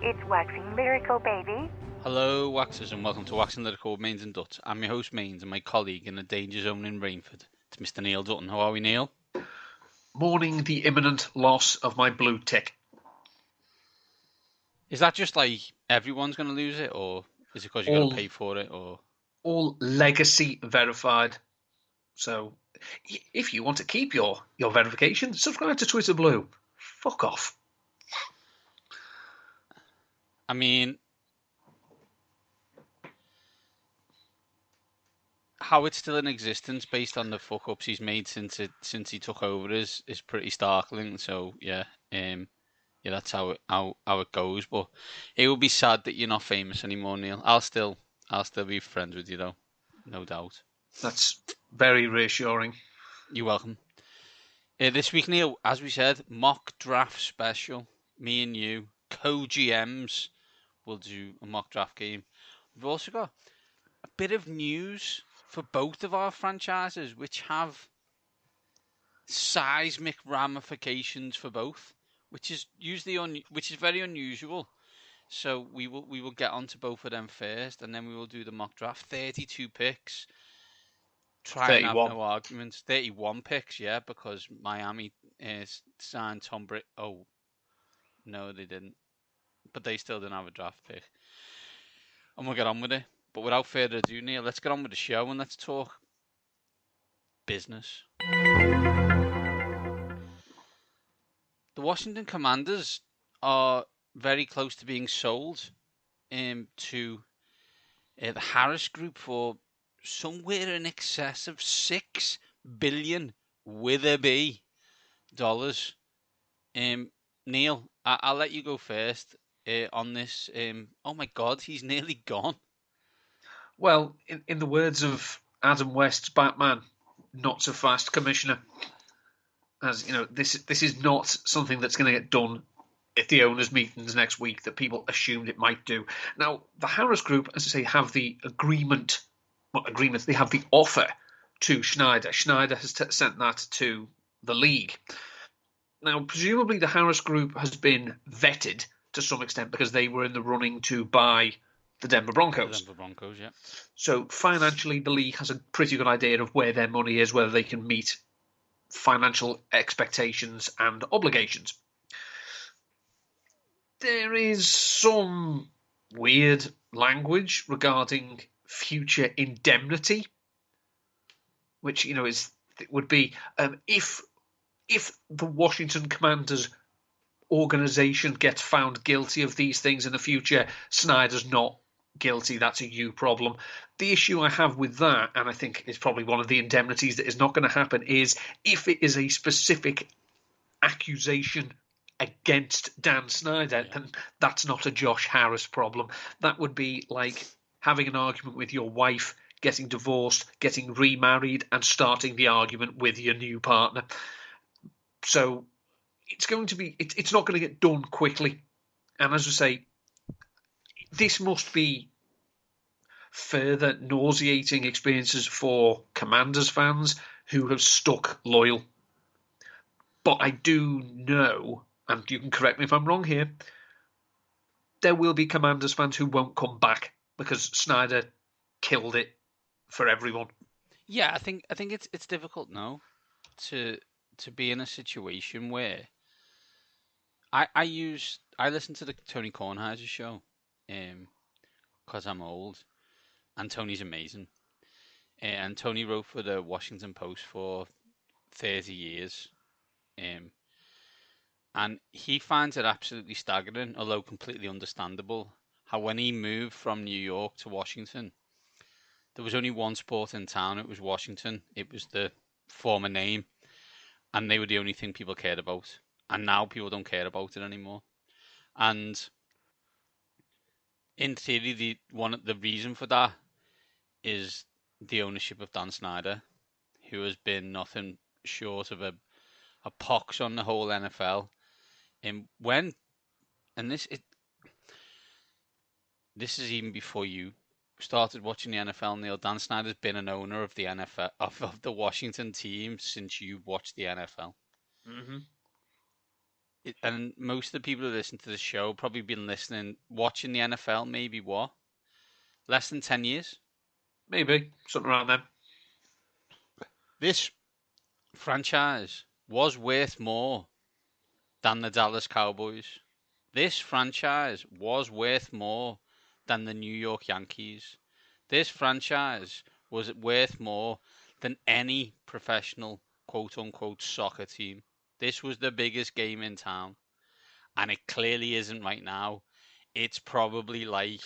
It's Waxing Lyrical, baby. Hello, Waxers, and welcome to Waxing Lyrical with Mainz and Dutts. I'm your host, Mainz, and my colleague in the danger zone in Rainford. It's Mr. Neil Dutton. How are we, Neil? Mourning the imminent loss of my blue tick. Is that just like everyone's going to lose it, or is it because you've got to pay for it, or...? All legacy verified. So, if you want to keep your verification, subscribe to Twitter Blue. Fuck off. I mean, how it's still in existence based on the fuck-ups he's made since he took over is pretty startling. So, yeah, that's how it goes. But it will be sad that you're not famous anymore, Neil. I'll still be friends with you, though. No doubt. That's very reassuring. You're welcome. This week, Neil, as we said, mock draft special. Me and you, co-GMs, will do a mock draft game. We've also got a bit of news for both of our franchises, which have seismic ramifications for both, which is very unusual. So we will get onto both of them first, and then we will do the mock draft. 32 picks. Try and have no arguments. 31 picks, yeah, because Miami signed Tom Brady. Oh, no, they didn't. But they still didn't have a draft pick. And we'll get on with it. But without further ado, Neil, let's get on with the show and let's talk business. The Washington Commanders are very close to being sold to the Harris Group for somewhere in excess of $6 billion with a B dollars. Neil, I'll let you go first on this. Oh my God, he's nearly gone. Well, in the words of Adam West's Batman, not so fast, Commissioner. As you know, this is not something that's going to get done at the owners' meetings next week that people assumed it might do. Now, the Harris Group, as I say, have the they have the offer to Schneider. Schneider has sent that to the league. Now, presumably the Harris Group has been vetted to some extent because they were in the running to buy the Denver Broncos. The Denver Broncos, yeah. So financially, the league has a pretty good idea of where their money is, whether they can meet financial expectations and obligations. There is some weird language regarding future indemnity, which would be if the Washington Commanders organization gets found guilty of these things in the future, Snyder's not guilty. That's a you problem. The issue I have with that, and I think is probably one of the indemnities that is not going to happen, is if it is a specific accusation against Dan Snyder, then that's not a Josh Harris problem. That would be like having an argument with your wife, getting divorced, getting remarried, and starting the argument with your new partner. So it's not going to get done quickly. And as I say, this must be further nauseating experiences for Commanders fans who have stuck loyal. But I do know, and you can correct me if I'm wrong here, there will be Commanders fans who won't come back because Snyder killed it for everyone. Yeah, I think it's difficult now to be in a situation where I listen to the Tony Kornheiser show because I'm old and Tony's amazing. And Tony wrote for the Washington Post for 30 years. And he finds it absolutely staggering, although completely understandable, how when he moved from New York to Washington, there was only one sport in town. It was Washington. It was the former name. And they were the only thing people cared about. And now people don't care about it anymore. And in theory, the reason for that is the ownership of Dan Snyder, who has been nothing short of a pox on the whole NFL. And this is even before you started watching the NFL, Neil. Dan Snyder's been an owner of the NFL of the Washington team since you watched the NFL. Mm-hmm. and most of the people who listen to the show probably been watching the NFL maybe less than 10 years. Maybe something around then. This franchise was worth more than the Dallas Cowboys. This franchise was worth more than the New York Yankees. This franchise was worth more than any professional quote unquote soccer team. This was the biggest game in town, and it clearly isn't right now. It's probably like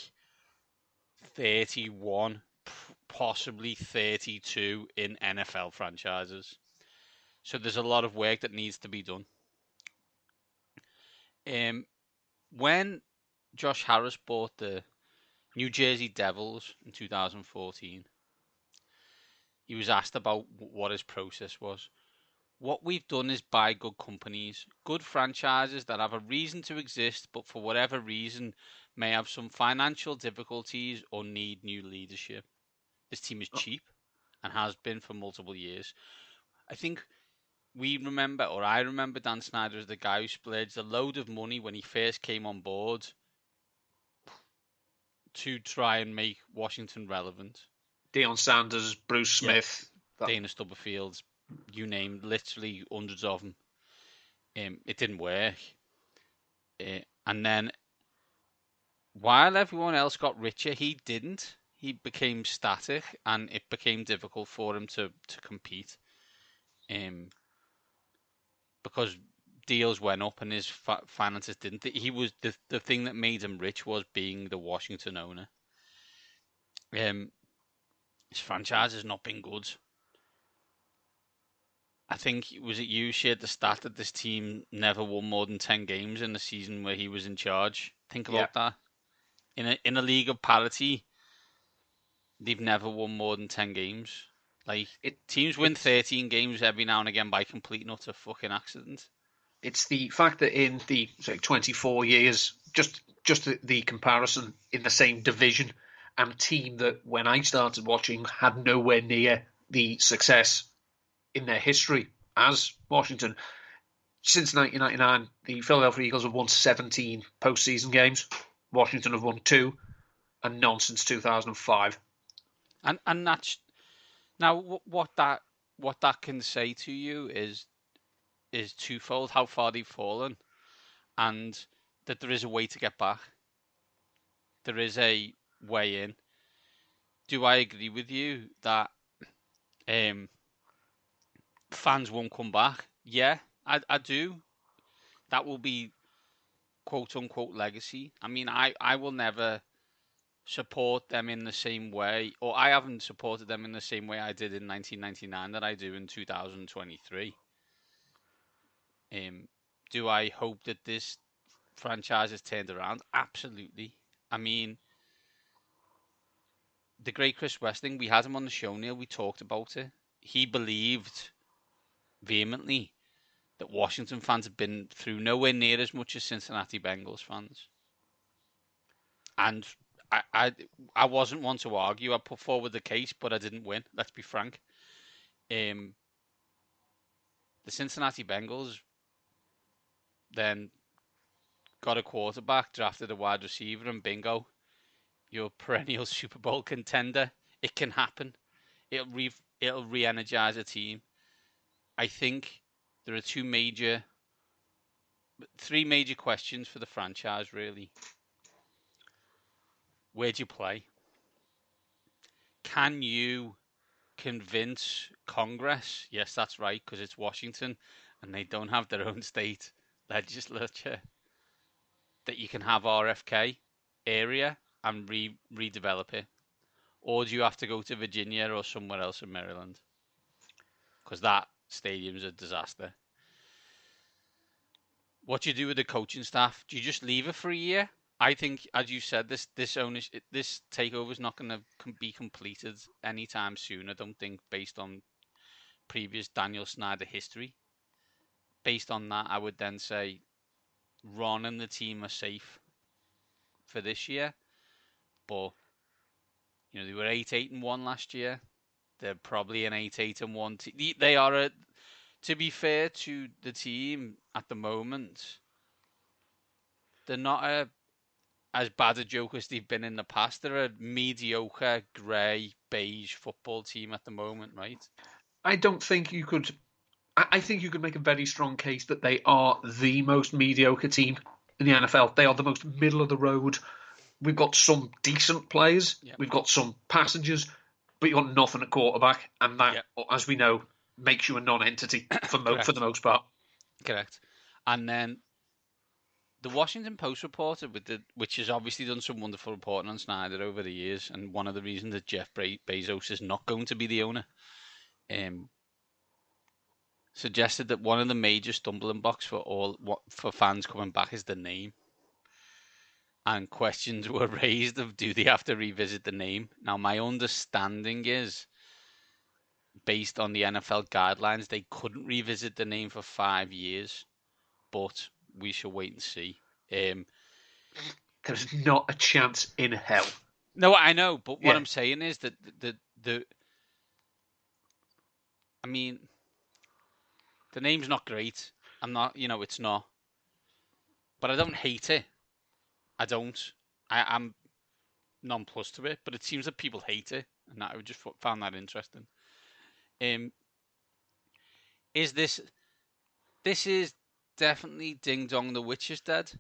31, possibly 32 in NFL franchises. So there's a lot of work that needs to be done. When Josh Harris bought the New Jersey Devils in 2014, he was asked about what his process was. What we've done is buy good companies, good franchises that have a reason to exist, but for whatever reason may have some financial difficulties or need new leadership. This team is cheap and has been for multiple years. I think I remember Dan Snyder as the guy who splurged a load of money when he first came on board to try and make Washington relevant. Deion Sanders, Bruce Smith, Dana Stubblefield, you name, literally hundreds of them. It didn't work. And then, while everyone else got richer, he didn't. He became static, and it became difficult for him to compete. Because deals went up and his finances didn't. He was the thing that made him rich was being the Washington owner. His franchise has not been good. I think, was it you shared the stat that this team never won more than 10 games in the season where he was in charge? Think about that. In a league of parity, they've never won more than 10 games. Teams win 13 games every now and again by complete and utter fucking accident. It's the fact that in the 24 years, just the comparison in the same division, and a team that when I started watching had nowhere near the success in their history as Washington. Since 1999, the Philadelphia Eagles have won 17 postseason games. Washington have won 2, and none since 2005. And that's now what that can say to you is twofold: how far they've fallen, and that there is a way to get back. There is a way in. Do I agree with you that fans won't come back? Yeah, I do. That will be quote unquote legacy. I mean, I will never support them in the same way, or I haven't supported them in the same way I did in 1999 that I do in 2023. Do I hope that this franchise has turned around? Absolutely. I mean, the great Chris Westing, we had him on the show, Neil. We talked about it. He believed vehemently that Washington fans have been through nowhere near as much as Cincinnati Bengals fans. And I wasn't one to argue. I put forward the case, but I didn't win. Let's be frank. The Cincinnati Bengals then got a quarterback, drafted a wide receiver, and bingo, you're a perennial Super Bowl contender. It can happen. It'll re-energize a team. I think there are three major questions for the franchise, really. Where do you play? Can you convince Congress? Yes, that's right, because it's Washington and they don't have their own state legislature. That you can have RFK area and redevelop it, or do you have to go to Virginia or somewhere else in Maryland? Because that stadium's a disaster. What do you do with the coaching staff? Do you just leave it for a year? I think, as you said, this takeover is not going to be completed anytime soon. I don't think, based on previous Daniel Snyder history. Based on that, I would then say Ron and the team are safe for this year. But they were 8-8-1 last year. They're probably an 8-8-1 team. They are to be fair to the team at the moment, they're not as bad a joke as they've been in the past. They're a mediocre, grey, beige football team at the moment, right? I don't think you could. I think you could make a very strong case that they are the most mediocre team in the NFL. They are the most middle of the road. We've got some decent players. Yep. We've got some passengers, but you've got nothing at quarterback, and that, as we know, makes you a non-entity for the most part. Correct. And then the Washington Post reporter, which has obviously done some wonderful reporting on Snyder over the years, and one of the reasons that Jeff Bezos is not going to be the owner, suggested that one of the major stumbling blocks for fans coming back is the name. And questions were raised of, do they have to revisit the name? Now, my understanding is, based on the NFL guidelines, they couldn't revisit the name for 5 years, but we shall wait and see. There's not a chance in hell. No, I know, but what I'm saying is that I mean, the name's not great. I'm not, it's not. But I don't hate it. I don't. I'm nonplussed to it, but it seems that people hate it, and I just found that interesting. Is this is definitely Ding Dong the Witch is dead,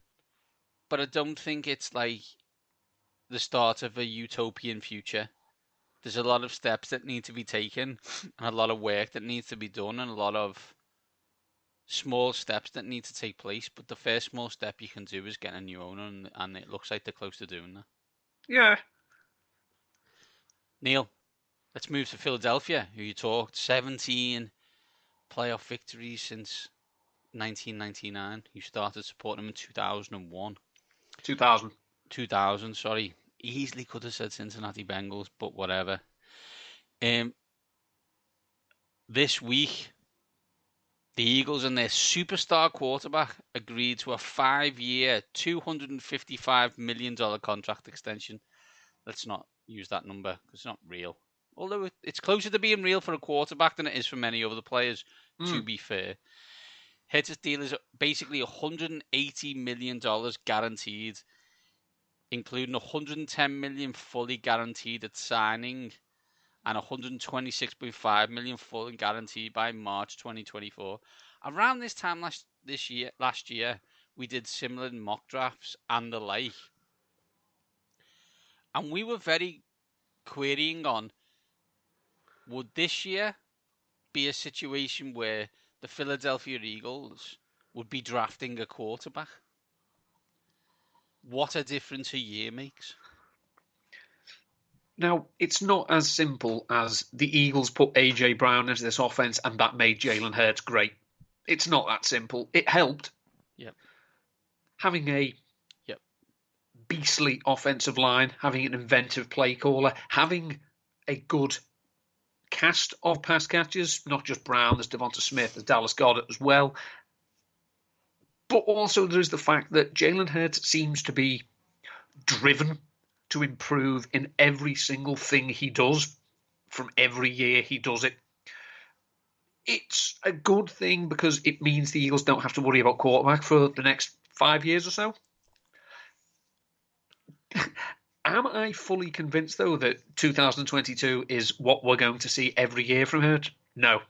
but I don't think it's like the start of a utopian future. There's a lot of steps that need to be taken, and a lot of work that needs to be done, and a lot of small steps that need to take place, but the first small step you can do is get a new owner, and it looks like they're close to doing that. Yeah. Neil, let's move to Philadelphia, who you talked 17 playoff victories since 1999. You started supporting them in 2001. 2000, sorry. Easily could have said Cincinnati Bengals, but whatever. This week, the Eagles and their superstar quarterback agreed to a 5-year, $255 million contract extension. Let's not use that number because it's not real. Although it's closer to being real for a quarterback than it is for many other players, to be fair. Hurts' deal is basically $180 million guaranteed, including $110 million fully guaranteed at signing and $126.5 million fully guaranteed by March 2024. Around this time last year, we did similar mock drafts and the like. And we were very querying on, would this year be a situation where the Philadelphia Eagles would be drafting a quarterback? What a difference a year makes. Now, it's not as simple as the Eagles put A.J. Brown into this offense and that made Jalen Hurts great. It's not that simple. It helped. Yep. Having a beastly offensive line, having an inventive play caller, having a good cast of pass catchers, not just Brown, there's Devonta Smith, there's Dallas Goedert as well. But also there is the fact that Jalen Hurts seems to be driven to improve in every single thing he does from every year he does it. It's a good thing because it means the Eagles don't have to worry about quarterback for the next 5 years or so. Am I fully convinced, though, that 2022 is what we're going to see every year from Hurts? No.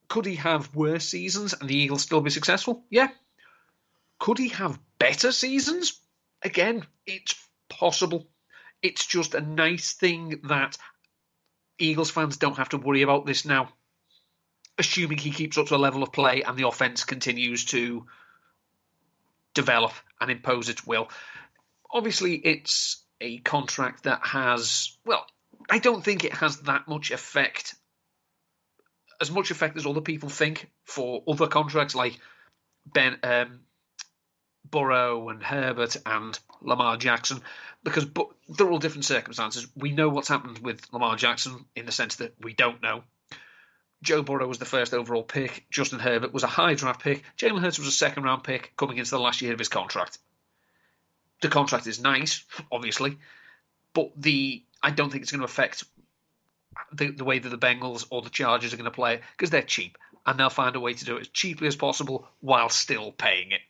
Could he have worse seasons and the Eagles still be successful? Yeah. Could he have better seasons? Again, it's possible. It's just a nice thing that Eagles fans don't have to worry about this now. Assuming he keeps up to a level of play and the offense continues to develop and impose its will. Obviously, it's a contract that has, well, I don't think it has that much effect, as much effect as other people think for other contracts like Burrow and Herbert and Lamar Jackson, because they're all different circumstances. We know what's happened with Lamar Jackson in the sense that we don't know. Joe Burrow was the first overall pick. Justin Herbert was a high draft pick. Jalen Hurts was a second round pick coming into the last year of his contract. The contract is nice, obviously, but I don't think it's going to affect the way that the Bengals or the Chargers are going to play it because they're cheap and they'll find a way to do it as cheaply as possible while still paying it.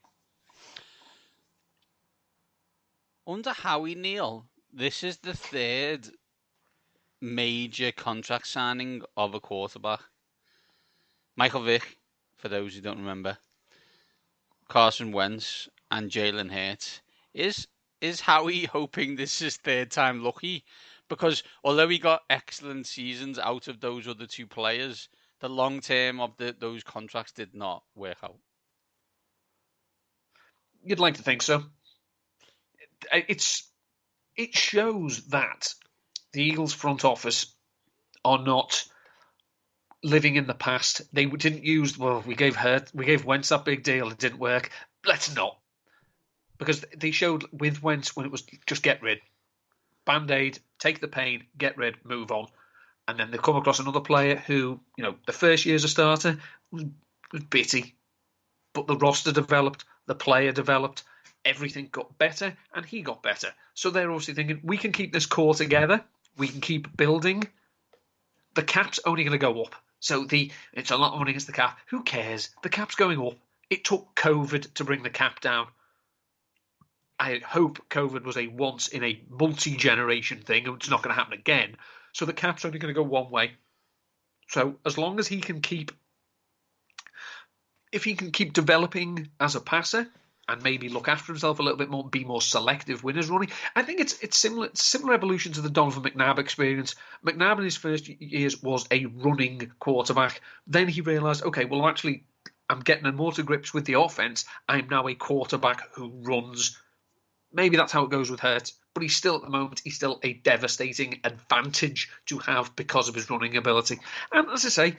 Under Howie, Neil, this is the third major contract signing of a quarterback. Michael Vick, for those who don't remember, Carson Wentz, and Jalen Hurts. Is Howie hoping this is third time lucky? Because although he got excellent seasons out of those other two players, the long term of those contracts did not work out. You'd like to think so. It shows that the Eagles front office are not living in the past. They didn't use, well, we gave Wentz that big deal, it didn't work. Let's not. Because they showed with Wentz when it was just get rid. Band-aid, take the pain, get rid, move on. And then they come across another player who, the first year as a starter was bitty. But the roster developed, the player developed, everything got better, and he got better. So they're obviously thinking, we can keep this core together, we can keep building. The cap's only going to go up. So it's a lot of money against the cap. Who cares? The cap's going up. It took COVID to bring the cap down. I hope COVID was a once in a multi-generation thing, and it's not going to happen again. So the cap's only going to go one way. So as long as if he can keep developing as a passer and maybe look after himself a little bit more, be more selective when he's running, I think it's similar evolution to the Donovan McNabb experience. McNabb in his first years was a running quarterback. Then he realised, okay, well actually I'm getting more to grips with the offense. I'm now a quarterback who runs. Maybe that's how it goes with Hurts, but he's still at the moment, he's still a devastating advantage to have because of his running ability. And as I say,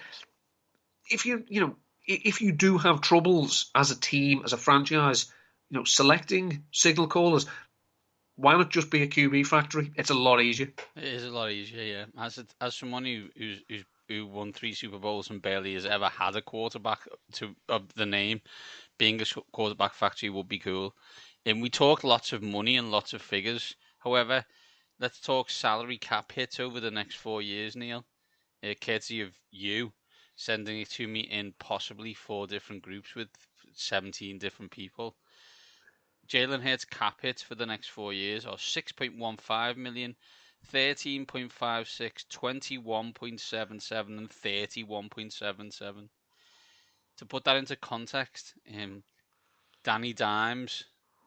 if you do have troubles as a team, as a franchise, selecting signal callers, why not just be a QB factory? It's a lot easier. It is a lot easier, yeah. As someone who won 3 Super Bowls and barely has ever had a quarterback of the name, being a quarterback factory would be cool. And we talk lots of money and lots of figures. However, let's talk salary cap hits over the next 4 years, Neil. Courtesy of you sending it to me in possibly 4 different groups with 17 different people. Jalen Hurts cap hits for the next 4 years are 6.15 million, 13.56, 21.77, and 31.77. To put that into context,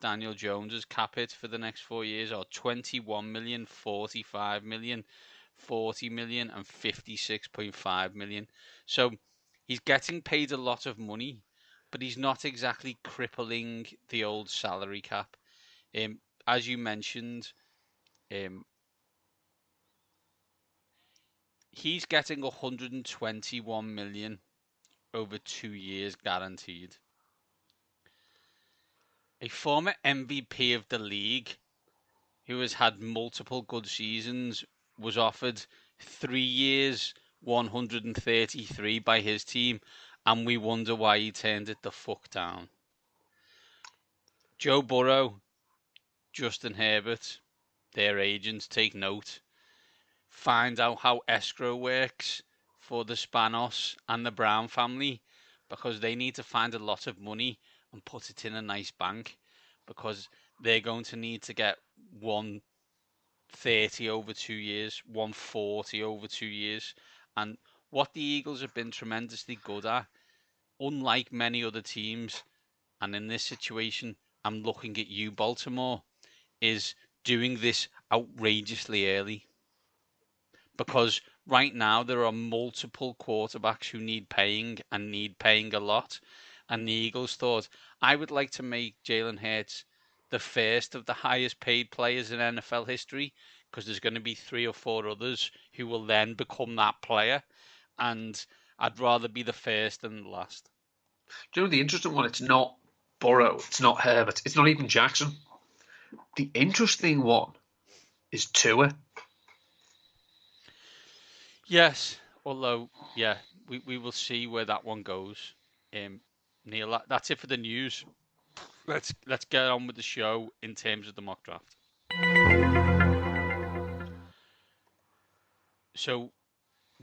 Daniel Jones's cap hit for the next 4 years are 21 million, 45 million, 40 million, and 56.5 million. So he's getting paid a lot of money, but he's not exactly crippling the old salary cap. As you mentioned, he's getting 121 million over 2 years guaranteed. A former MVP of the league who has had multiple good seasons was offered 3 years, 133 by his team, and we wonder why he turned it the fuck down. Joe Burrow, Justin Herbert, their agents, take note. Find out how escrow works for the Spanos and the Brown family, because they need to find a lot of money and put it in a nice bank, because they're going to need to get 130 over 2 years, 140 over 2 years. And what the Eagles have been tremendously good at, unlike many other teams, and in this situation, I'm looking at you, Baltimore, is doing this outrageously early. Because right now there are multiple quarterbacks who need paying and need paying a lot. And the Eagles thought, I would like to make Jalen Hurts the first of the highest paid players in NFL history, because there's going to be 3 or 4 others who will then become that player. And I'd rather be the first than the last. Do you know the interesting one? It's not Burrow, it's not Herbert, it's not even Jackson. The interesting one is Tua. Yes, although, yeah, we will see where that one goes. Neil, that's it for the news. Let's get on with the show in terms of the mock draft. So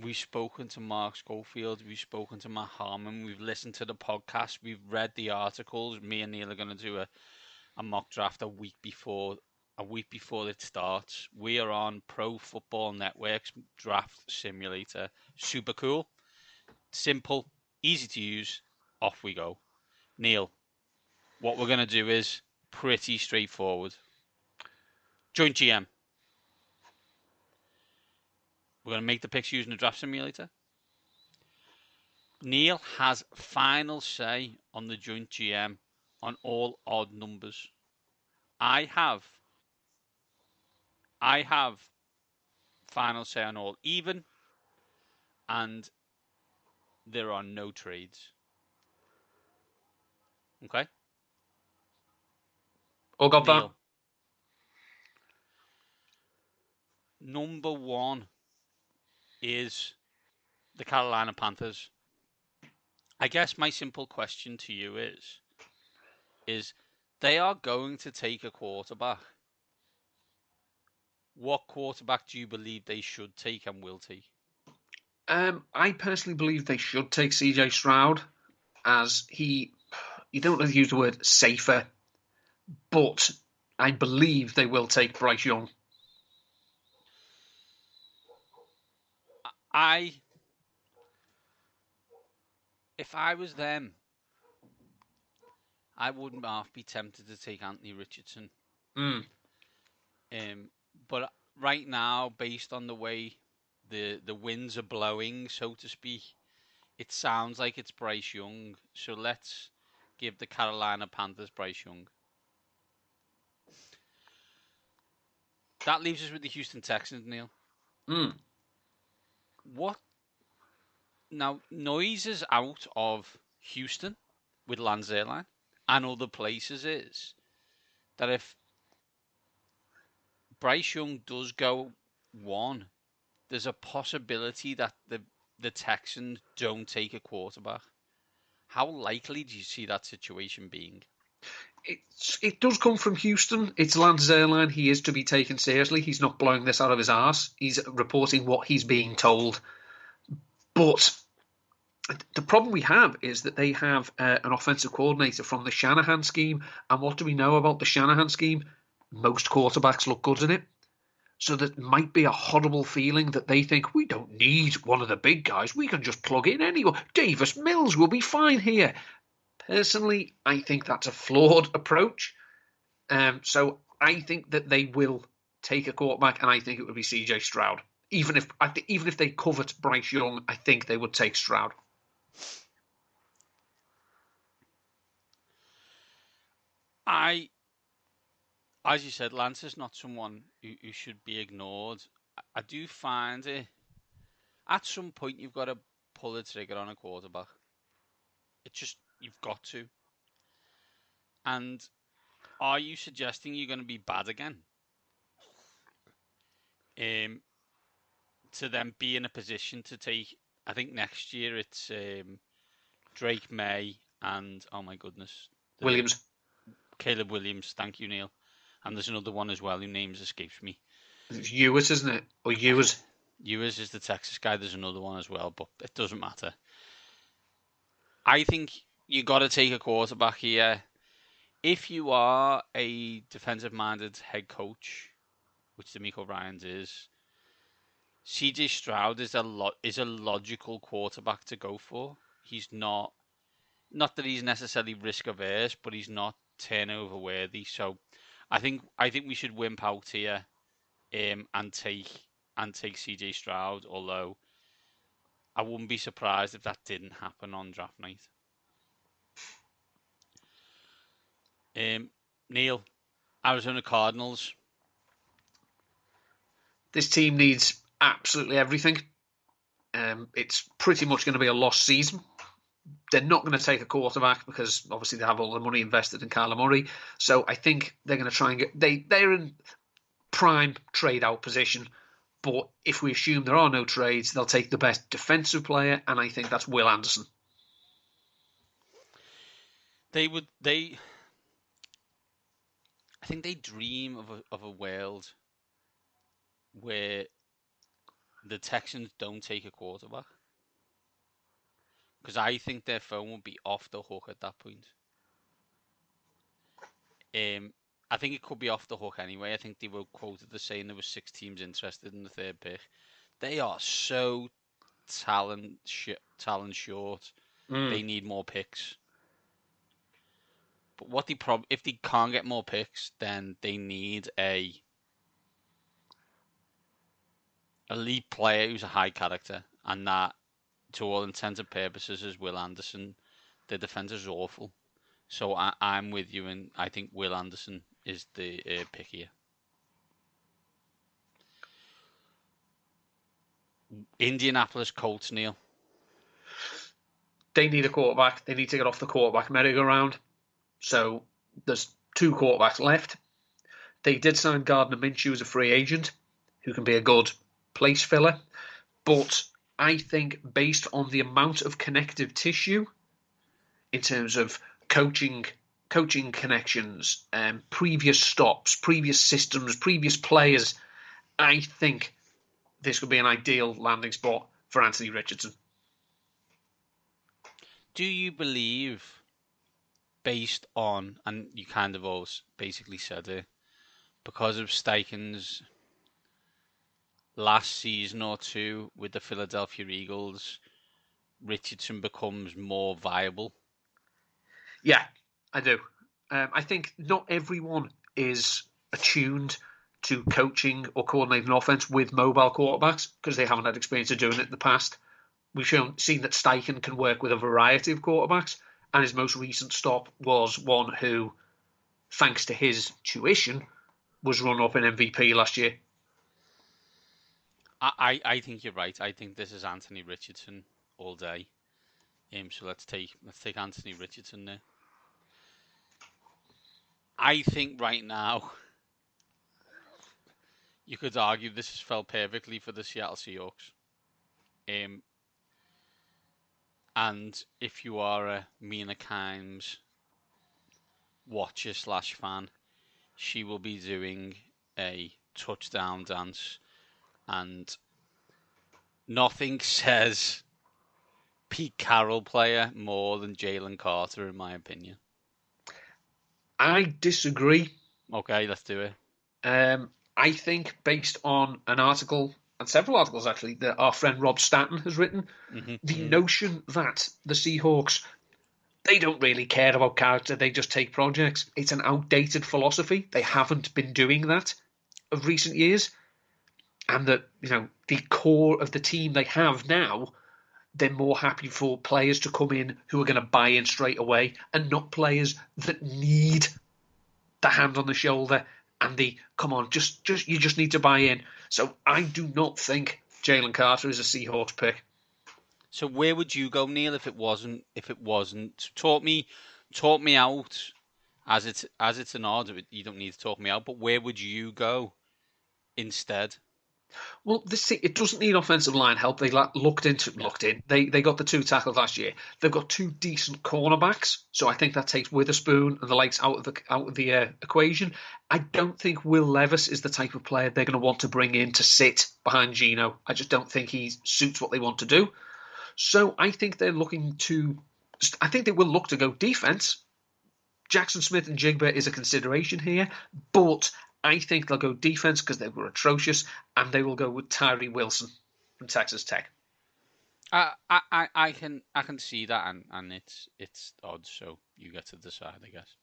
we've spoken to Mark Schofield, we've spoken to Matt Harmon, we've listened to the podcast, we've read the articles. Me and Neil are going to do a mock draft a week before a week before it starts. We are on Pro Football Network's Draft Simulator. Super cool, simple, easy to use. Off we go. Neil, what we're going to do is pretty straightforward. Joint GM. We're going to make the picks using the Draft Simulator. Neil has final say on the joint GM on all odd numbers. I have final say on all even, and there are no trades. Okay? All got Neil. that? Number one is the Carolina Panthers. I guess my simple question to you is they are going to take a quarterback. What quarterback do you believe they should take and will take? I personally believe they should take CJ Stroud, as you don't have to use the word safer, but I believe they will take Bryce Young. If I was them, I wouldn't half be tempted to take Anthony Richardson. But right now, based on the way the winds are blowing, so to speak, it sounds like it's Bryce Young. So let's give the Carolina Panthers Bryce Young. That leaves us with the Houston Texans, Neil. What? Now, noise is out of Houston with Lance Zierlein and other places is that if Bryce Young does go one, there's a possibility that the Texans don't take a quarterback. How likely do you see that situation being? It does come from Houston. It's Lance Zierlein. He is to be taken seriously. He's not blowing this out of his arse. He's reporting what he's being told. But the problem we have is that they have an offensive coordinator from the Shanahan scheme. And what do we know about the Shanahan scheme? Most quarterbacks look good in it. So that might be a horrible feeling that they think, we don't need one of the big guys. We can just plug in anyone. Davis Mills will be fine here. Personally, I think that's a flawed approach. So I think that they will take a quarterback, and I think it would be CJ Stroud. Even if they covet Bryce Young, I think they would take Stroud. As you said, Lance is not someone who should be ignored. I do find it, at some point you've got to pull the trigger on a quarterback. You've got to. And are you suggesting you're going to be bad again? To then be in a position to take, I think next year it's Drake May and, oh my goodness, Caleb Williams. Thank you, Neil. And there's another one as well whose names escapes me. It's Ewers, isn't it? Or Ewers? Ewers is the Texas guy. There's another one as well, but it doesn't matter. I think you got to take a quarterback here. If you are a defensive-minded head coach, which DeMeco Ryans is, CJ Stroud is a logical quarterback to go for. He's not that he's necessarily risk averse, but he's not turnover worthy. So I think we should wimp out here and take CJ Stroud, although I wouldn't be surprised if that didn't happen on draft night. Neil, Arizona Cardinals. This team needs absolutely everything. It's pretty much going to be a lost season. They're not going to take a quarterback because obviously they have all the money invested in Kyler Murray. So I think they're going to try and they're in prime trade out position. But if we assume there are no trades, they'll take the best defensive player, and I think that's Will Anderson. I think they dream of a world where the Texans don't take a quarterback, because I think their phone will be off the hook at that point. I think it could be off the hook anyway. I think they were quoted as saying there were 6 teams interested in the third pick. They are so talent short. They need more picks. But what if they can't get more picks, then they need a elite player who's a high character, and that, to all intents and purposes, is Will Anderson. The defense is awful, so I'm with you, and I think Will Anderson is the pick here. Indianapolis Colts, Neil. They need a quarterback. They need to get off the quarterback merry-go-round. So there's 2 quarterbacks left. They did sign Gardner Minshew as a free agent, who can be a good place filler. But I think based on the amount of connective tissue in terms of coaching connections, previous stops, previous systems, previous players, I think this could be an ideal landing spot for Anthony Richardson. Do you believe, based on, and you kind of always basically said it, because of Steichen's last season or 2 with the Philadelphia Eagles, Richardson becomes more viable? Yeah, I do. I think not everyone is attuned to coaching or coordinating offense with mobile quarterbacks because they haven't had experience of doing it in the past. We've seen that Steichen can work with a variety of quarterbacks, and his most recent stop was one who, thanks to his tuition, was run up in MVP last year. I think you're right. I think this is Anthony Richardson all day. So let's take Anthony Richardson there. I think right now you could argue this has felt perfectly for the Seattle Seahawks. And if you are a Mina Kimes watcher / fan, she will be doing a touchdown dance, and nothing says Pete Carroll player more than Jalen Carter, in my opinion. I disagree. Okay, let's do it. I think based on an article, and several articles actually, that our friend Rob Stanton has written, the notion that the Seahawks, they don't really care about character, they just take projects. It's an outdated philosophy. They haven't been doing that of recent years. And that, the core of the team they have now, they're more happy for players to come in who are going to buy in straight away and not players that need the hand on the shoulder and the, come on, you just need to buy in. So I do not think Jalen Carter is a Seahawks pick. So where would you go, Neil, if it wasn't? Talk me out as it's an odd. You don't need to talk me out, but where would you go instead? Well, it doesn't need offensive line help. They looked in. They got the 2 tackles last year. They've got 2 decent cornerbacks, so I think that takes Witherspoon and the likes out of the equation. I don't think Will Levis is the type of player they're going to want to bring in to sit behind Geno. I just don't think he suits what they want to do. So I think they're looking to. I think they will look to go defense. Jackson Smith and Jigba is a consideration here, but I think they'll go defense because they were atrocious, and they will go with Tyree Wilson from Texas Tech. I can see that, and it's odd. So you get to decide, I guess.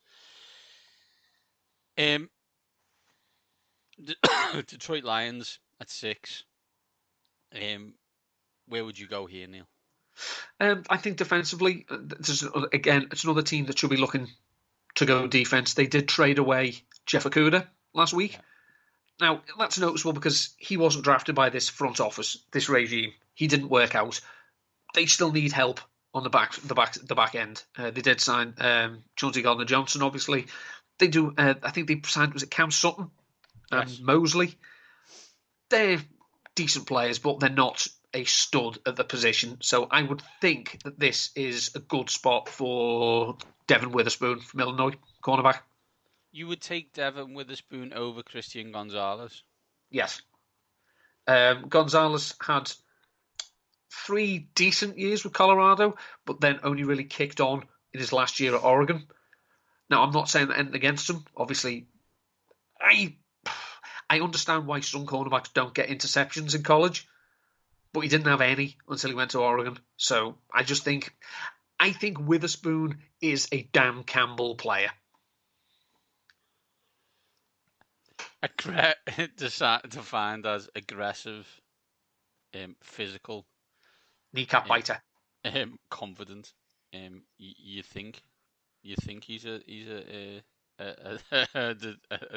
Detroit Lions at 6. Where would you go here, Neil? I think defensively, it's another team that should be looking to go defense. They did trade away Jeff Okudah last week. Yeah. Now, that's noticeable because he wasn't drafted by this front office, this regime. He didn't work out. They still need help on the back end. They did sign Chauncey Gardner-Johnson, obviously. They do. I think they signed, was it Cam Sutton and yes. Mosley? They're decent players, but they're not a stud at the position. So I would think that this is a good spot for Devin Witherspoon from Illinois, cornerback. You would take Devin Witherspoon over Christian Gonzalez? Yes. Gonzalez had 3 decent years with Colorado, but then only really kicked on in his last year at Oregon. Now, I'm not saying anything against him. Obviously, I understand why some cornerbacks don't get interceptions in college, but he didn't have any until he went to Oregon. So I think Witherspoon is a Dan Campbell player. Defined as aggressive, physical, Kneecap biter. confident. You think he's a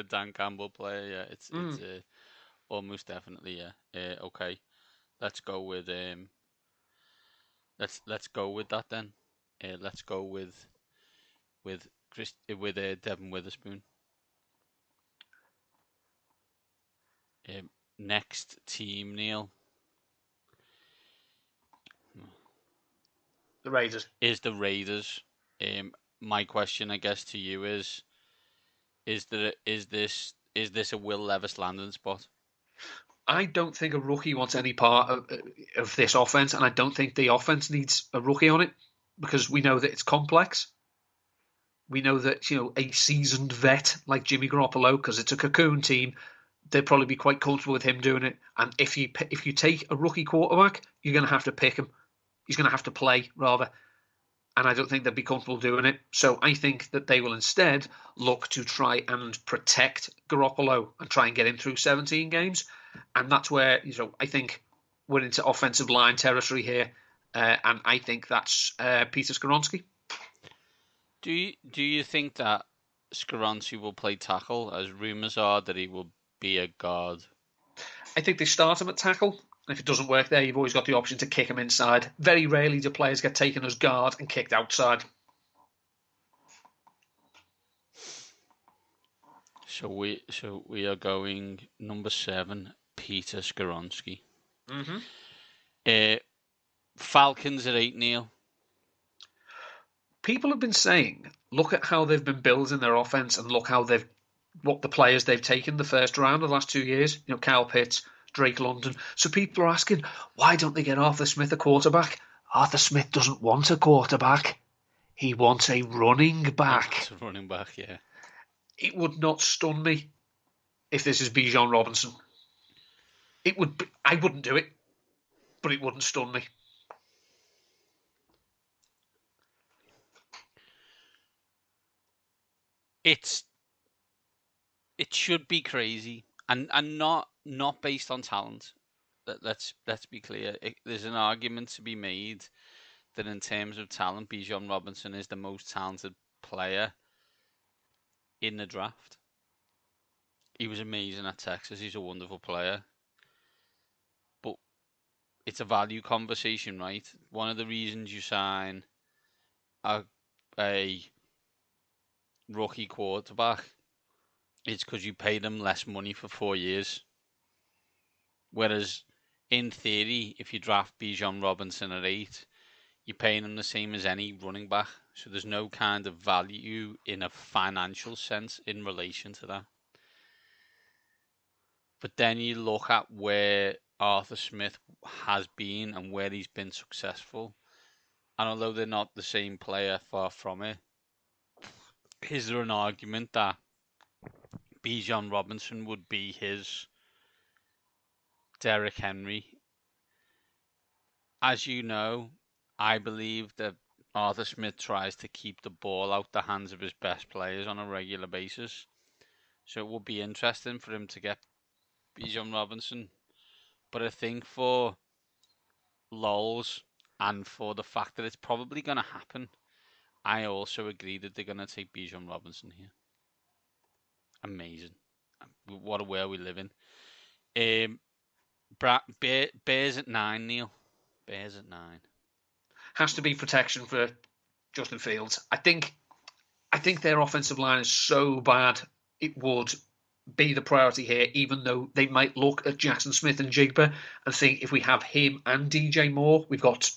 Dan Campbell player? Yeah, it's almost definitely, yeah. Okay, let's go with let's go with that then. Let's go with Devon Witherspoon. Next team, Neil. The Raiders. Is the Raiders. My question, I guess, to you is this a Will Levis landing spot? I don't think a rookie wants any part of this offense, and I don't think the offense needs a rookie on it because we know that it's complex. We know that a seasoned vet like Jimmy Garoppolo, because it's a cocoon team, they'd probably be quite comfortable with him doing it. And if you take a rookie quarterback, you're going to have to pick him. He's going to have to play rather, and I don't think they'd be comfortable doing it. So I think that they will instead look to try and protect Garoppolo and try and get him through 17 games. And that's where I think we're into offensive line territory here, and I think that's Peter Skoronski. Do you think that Skoronski will play tackle, as rumours are that he will be a guard? I think they start him at tackle. If it doesn't work there, you've always got the option to kick him inside. Very rarely do players get taken as guard and kicked outside. So we are going number 7, Peter Skoronski. Mm-hmm. Falcons at 8, Neil. People have been saying, look at how they've been building their offense and look how what the players they've taken the first round of the last 2 years. Kyle Pitts, Drake London. So people are asking, why don't they get Arthur Smith a quarterback? Arthur Smith doesn't want a quarterback. He wants a running back. It's a running back, yeah. It would not stun me if this is Bijan Robinson. It would be, I wouldn't do it, but it wouldn't stun me. It should be crazy and not based on talent. Let's be clear. There's an argument to be made that in terms of talent, Bijan Robinson is the most talented player in the draft. He was amazing at Texas. He's a wonderful player. But it's a value conversation, right? One of the reasons you sign a rookie quarterback is because you pay them less money for 4 years. Whereas, in theory, if you draft Bijan Robinson at 8, you're paying him the same as any running back. So there's no kind of value in a financial sense in relation to that. But then you look at where Arthur Smith has been and where he's been successful. And although they're not the same player, far from it, is there an argument that Bijan Robinson would be his Derrick Henry? As you know, I believe that Arthur Smith tries to keep the ball out the hands of his best players on a regular basis. So it would be interesting for him to get Bijan Robinson. But I think for lols and for the fact that it's probably going to happen, I also agree that they're going to take Bijan Robinson here. Amazing. What a world we live in. Bears at 9, Neil. Bears at 9. Has to be protection for Justin Fields. I think their offensive line is so bad it would be the priority here, even though they might look at Jackson Smith and Jigba and think if we have him and DJ Moore, we've got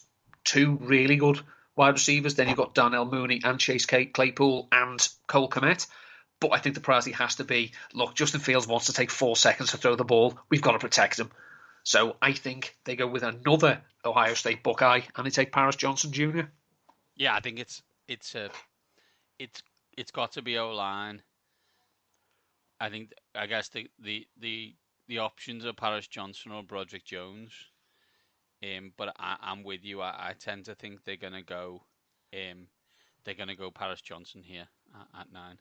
2 really good wide receivers. Then you've got Darnell Mooney and Chase Claypool and Cole Kmet. But I think the priority has to be, look, Justin Fields wants to take 4 seconds to throw the ball. We've got to protect him. So I think they go with another Ohio State Buckeye and they take Paris Johnson Jr. Yeah, I think it's got to be O-line. I guess the options are Paris Johnson or Broderick Jones. But I'm with you. I tend to think they're gonna go. They're gonna go Paris Johnson here at 9.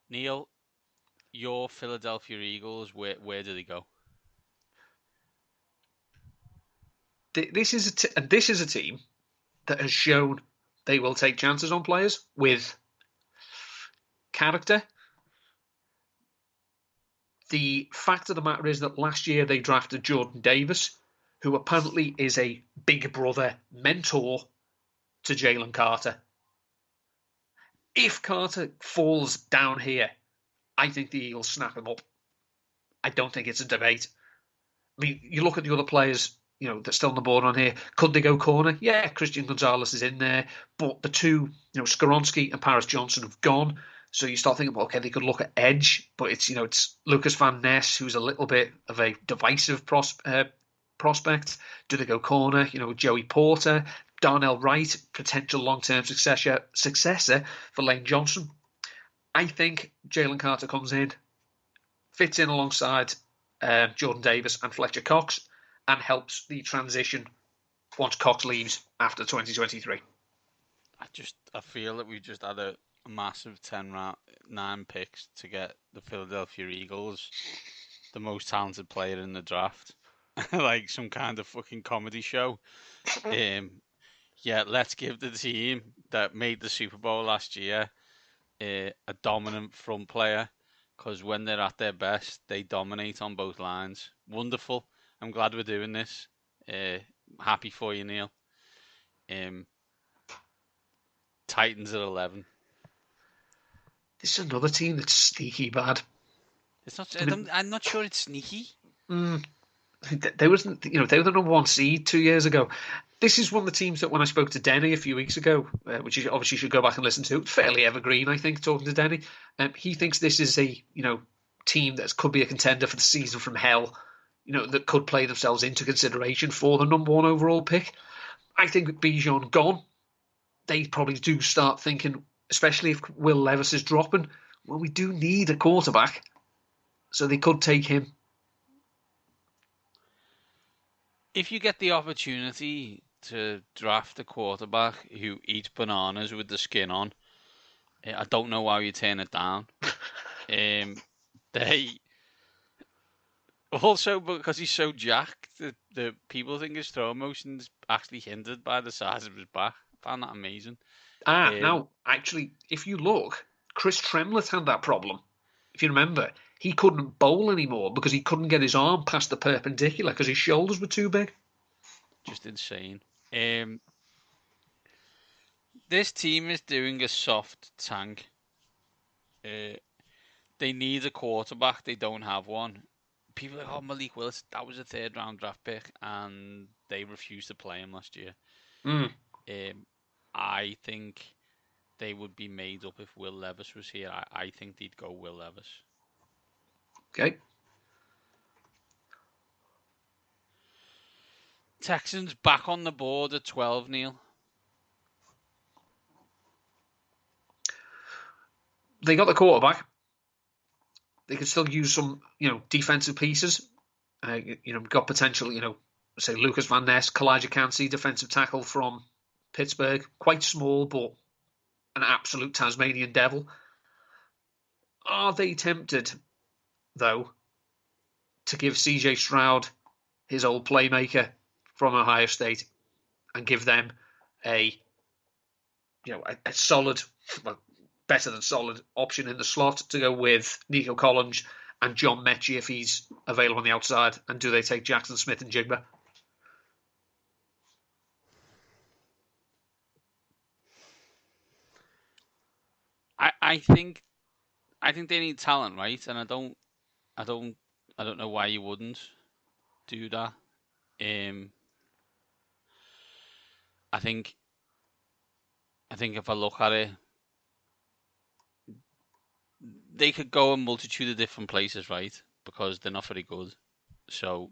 Neil, your Philadelphia Eagles. Where do they go? This is a team that has shown they will take chances on players with character. The fact of the matter is that last year they drafted Jordan Davis, who apparently is a big brother mentor to Jalen Carter. If Carter falls down here, I think the Eagles snap him up. I don't think it's a debate. I mean, you look at the other players, that's still on the board on here. Could they go corner? Yeah, Christian Gonzalez is in there, but the two, Skoronski and Paris Johnson have gone. So you start thinking, okay, they could look at edge, but it's Lucas Van Ness, who's a little bit of a divisive prospect. Do they go corner? Joey Porter, Darnell Wright, potential long-term successor for Lane Johnson. I think Jalen Carter comes in, fits in alongside Jordan Davis and Fletcher Cox, and helps the transition once Cox leaves after 2023. I feel that we've just had a massive 9 picks to get the Philadelphia Eagles the most talented player in the draft. Like some kind of fucking comedy show. Yeah, let's give the team that made the Super Bowl last year a dominant front player, because when they're at their best, they dominate on both lines. Wonderful. I'm glad we're doing this. Happy for you, Neil. Titans at 11. This is another team that's sneaky bad. It's not. I'm not sure it's sneaky. They were the number 1 seed 2 years ago. This is one of the teams that when I spoke to Denny a few weeks ago, which you obviously should go back and listen to, it's fairly evergreen, I think, talking to Denny. He thinks this is a team that could be a contender for the season from hell, that could play themselves into consideration for the number 1 overall pick. I think with Bijan gone, they probably do start thinking, especially if Will Levis is dropping, well, we do need a quarterback. So they could take him. If you get the opportunity to draft a quarterback who eats bananas with the skin on, I don't know why you turn it down. They also, because he's so jacked, the people think his throw motion's actually hindered by the size of his back. I found that amazing. Now, actually, if you look, Chris Tremlett had that problem. If you remember, he couldn't bowl anymore because he couldn't get his arm past the perpendicular because his shoulders were too big. Just insane. This team is doing a soft tank. They need a quarterback. They don't have one. People are like, oh, Malik Willis, that was a 3rd round draft pick, and they refused to play him last year. I think they would be made up if Will Levis was here. I think they'd go Will Levis. Okay. Texans back on the board at 12, Neil. They got the quarterback. They could still use some, defensive pieces. Got potential, say Lucas Van Ness, Kalijah Cansey, defensive tackle from Pittsburgh. Quite small, but an absolute Tasmanian devil. Are they tempted, though, to give CJ Stroud, his old playmaker from Ohio State, and give them a solid, well, better than solid option in the slot to go with Nico Collins and John Mechie if he's available on the outside? And do they take Jackson Smith and Jigba? I think they need talent, right? And I don't know why you wouldn't do that. I think if I look at it, they could go a multitude of different places, right? Because they're not very good. So,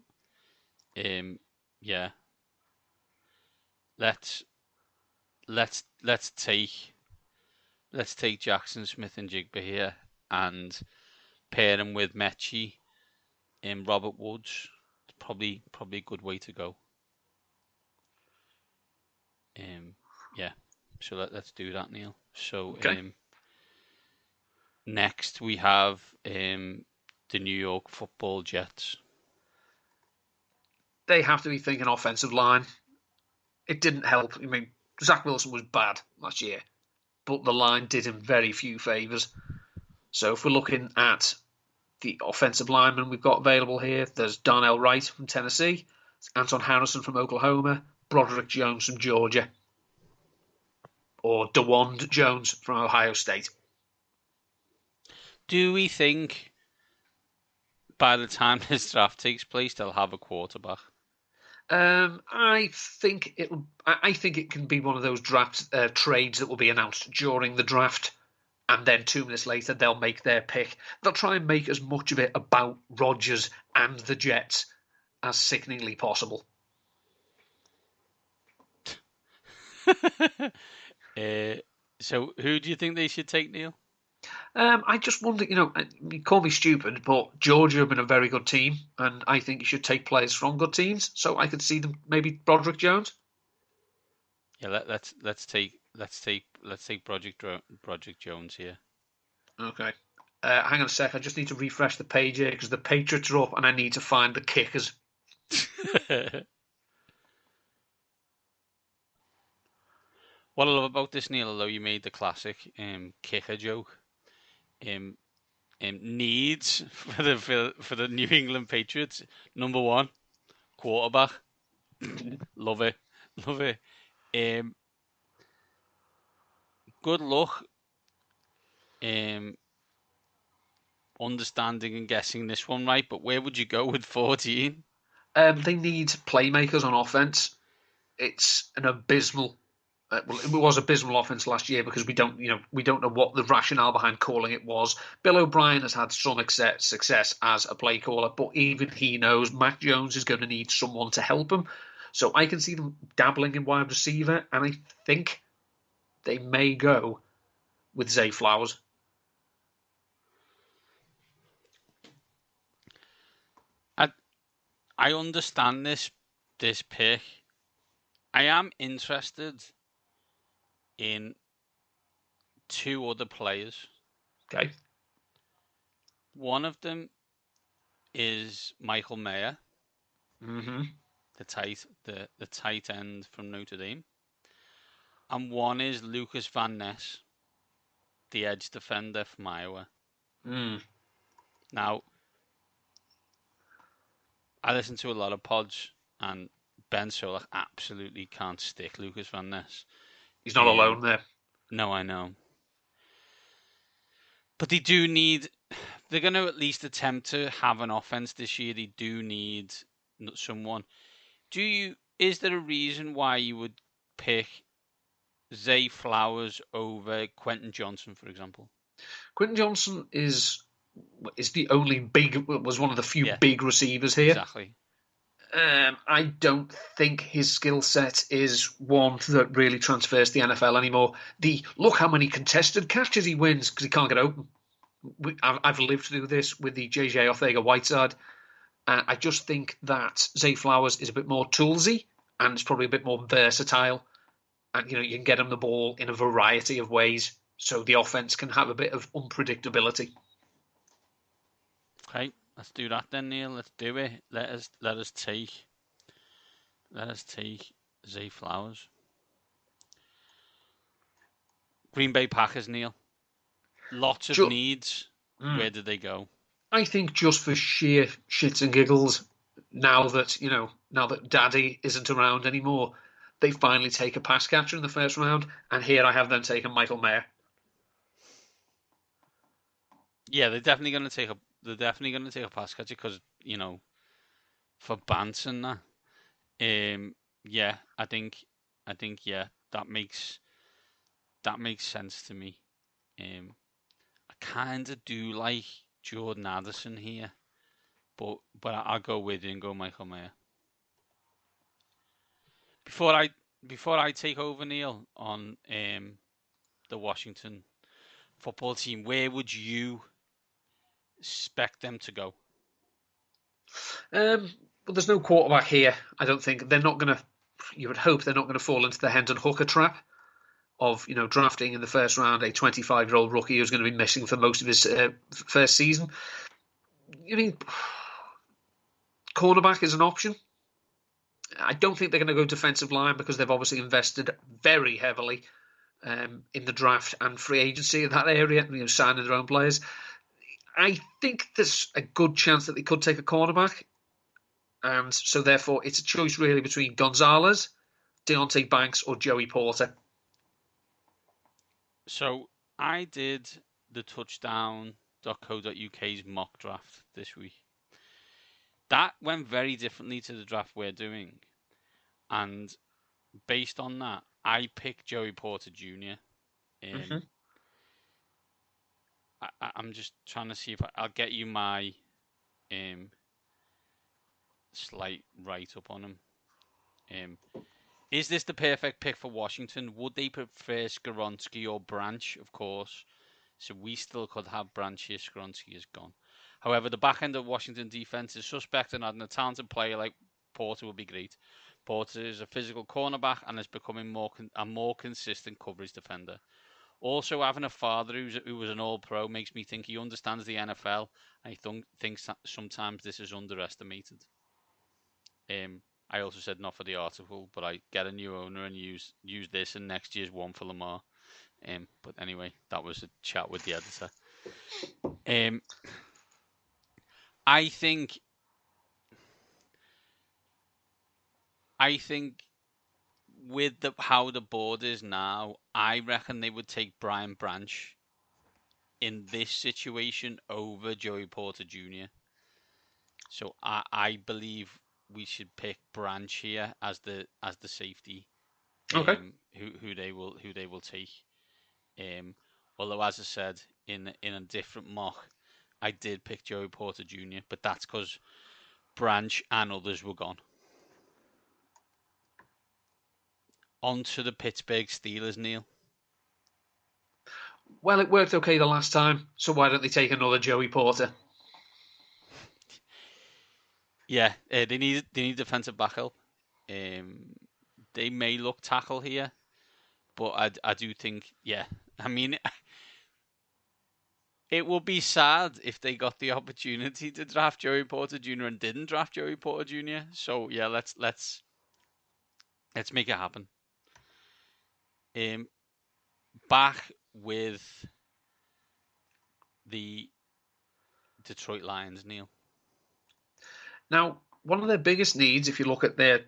yeah. Let's take Jackson Smith and Jigba here, and pair him with Mechie and Robert Woods. It's probably a good way to go. Yeah. So let's do that, Neil. So Okay. next we have the New York Football Jets. They have to be thinking offensive line. It didn't help. I mean, Zach Wilson was bad last year, but the line did him very few favours. So if we're looking at the offensive linemen we've got available here, there's Darnell Wright from Tennessee, Anton Harrison from Oklahoma, Broderick Jones from Georgia, or DeWand Jones from Ohio State. Do we think by the time this draft takes place, they'll have a quarterback? I think it can be one of those draft trades that will be announced during the draft, and then 2 minutes later they'll make their pick. They'll try and make as much of it about Rodgers and the Jets as sickeningly possible. So who do you think they should take, Neil? I just wonder, you call me stupid, but Georgia have been a very good team, and I think you should take players from good teams. So I could see them maybe Broderick Jones. Yeah, let's take Broderick Jones here. Okay. Hang on a sec. I just need to refresh the page here because the Patriots are up, and I need to find the kickers. What I love about this, Neil, although you made the classic kicker joke, needs for the New England Patriots, number 1, quarterback. Love it. Good luck understanding and guessing this one right, but where would you go with 14? They need playmakers on offense. It's an abysmal. Well, it was abysmal offense last year because we don't know what the rationale behind calling it was. Bill O'Brien has had some success as a play caller, but even he knows Mac Jones is going to need someone to help him. So I can see them dabbling in wide receiver, and I think they may go with Zay Flowers. I understand this pick. I am interested in 2 other players. Okay. One of them is Michael Mayer, the tight end from Notre Dame, and one is Lucas Van Ness, the edge defender from Iowa. Now, I listen to a lot of pods, and Ben Solak absolutely can't stick Lucas Van Ness. He's not alone there. No, I know. But they do need... They're going to at least attempt to have an offense this year. They do need someone. Is there a reason why you would pick Zay Flowers over Quentin Johnson, for example? Quentin Johnson is the only was one of the few big receivers here. Exactly. I don't think his skill set is one that really transfers to the NFL anymore. Look how many contested catches he wins because he can't get open. I've lived through this with the JJ Ortega-Whiteside. I just think that Zay Flowers is a bit more toolsy and it's probably a bit more versatile. And you can get him the ball in a variety of ways, so the offense can have a bit of unpredictability. Okay, let's do that then, Neil. Let's do it. Let us take Zay Flowers. Green Bay Packers, Neil. Lots of needs. Where did they go? I think just for sheer shits and giggles, now that Daddy isn't around anymore, they finally take a pass catcher in the first round, and here I have them taking Michael Mayer. Yeah, they're definitely going to take a pass catcher because for Bance and that. Yeah, I think that makes sense to me. I kind of do like Jordan Addison here, but I'll go with it and go Michael Mayer. Before I take over, Neil, on the Washington football team, where would you expect them to go? But there's no quarterback here. I don't think they're not going to. You would hope they're not going to fall into the Hendon Hooker trap of drafting in the first round a 25-year-old rookie who's going to be missing for most of his first season. I mean, cornerback is an option. I don't think they're going to go defensive line because they've obviously invested very heavily in the draft and free agency in that area, signing their own players. I think there's a good chance that they could take a cornerback. And so, therefore, it's a choice really between Gonzalez, Deontay Banks, or Joey Porter. So, I did the touchdown.co.uk's mock draft this week. That went very differently to the draft we're doing. And based on that, I picked Joey Porter Jr. I'm just trying to see if I'll get you my slight write-up on him. Is this the perfect pick for Washington? Would they prefer Skoronski or Branch? Of course. So we still could have Branch here. Skoronski is gone. However, the back end of Washington defense is suspect, and adding a talented player like Porter would be great. Porter is a physical cornerback and is becoming a more consistent coverage defender. Also, having a father who was an All-Pro makes me think he understands the NFL, and he thinks that sometimes this is underestimated. I also said not for the article, but I get a new owner and use this in next year's one for Lamar. But anyway, that was a chat with the editor. I think with how the board is now, I reckon they would take Brian Branch in this situation over Joey Porter Jr. So I believe we should pick Branch here as the safety. Okay. Who they will take. Although, as I said in a different mock, I did pick Joey Porter Jr., but that's because Branch and others were gone. On to the Pittsburgh Steelers, Neil. Well, it worked okay the last time, so why don't they take another Joey Porter? Yeah, they need defensive back help. They may look tackle here, but I do think, yeah. I mean, it would be sad if they got the opportunity to draft Joey Porter Jr. and didn't draft Joey Porter Jr. So yeah, let's make it happen. Back with the Detroit Lions, Neil. Now, one of their biggest needs, if you look at their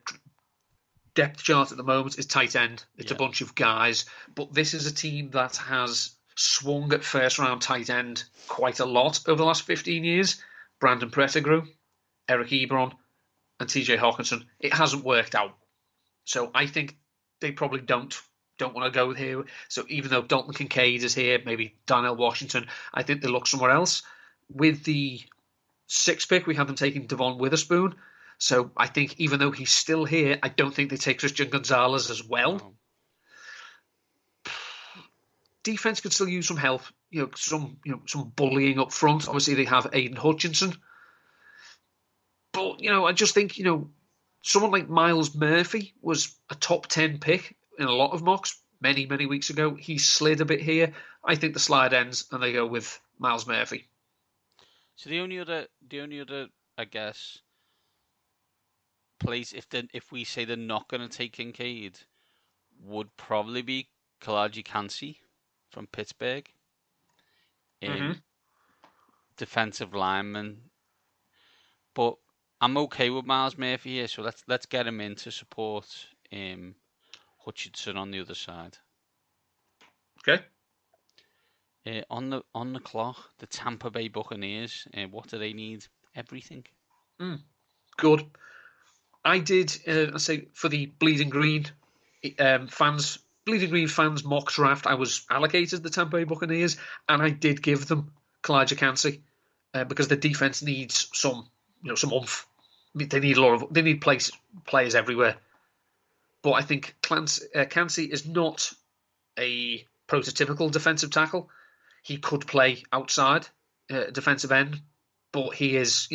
depth chart at the moment, is tight end. It's a bunch of guys, but this is a team that has swung at first-round tight end quite a lot over the last 15 years. Brandon Pettigrew, Eric Ebron, and TJ Hawkinson. It hasn't worked out. So I think they probably don't want to go here. So even though Dalton Kincaid is here, maybe Darnell Washington, I think they look somewhere else. With the 6th pick, we have them taking Devon Witherspoon. So I think even though he's still here, I don't think they take Christian Gonzalez as well. Oh. Defense could still use some help, some bullying up front. Obviously, they have Aiden Hutchinson, but I just think someone like Miles Murphy was a top 10 pick in a lot of mocks many weeks ago. He slid a bit here. I think the slide ends and they go with Miles Murphy. So the only other, I guess, place if we say they're not going to take Kincaid, would probably be Kalaji Kansi from Pittsburgh. Defensive lineman. But I'm okay with Miles Murphy here, so let's get him in to support Hutchinson on the other side. Okay. On the clock, the Tampa Bay Buccaneers. What do they need? Everything. Good. I did. I say for the Bleeding Green fans mock draft, I was allocated the Tampa Bay Buccaneers, and I did give them Kalijah Kancey because the defense needs some oomph. I mean, they need players everywhere. But I think Kancey is not a prototypical defensive tackle. He could play outside defensive end, but he is,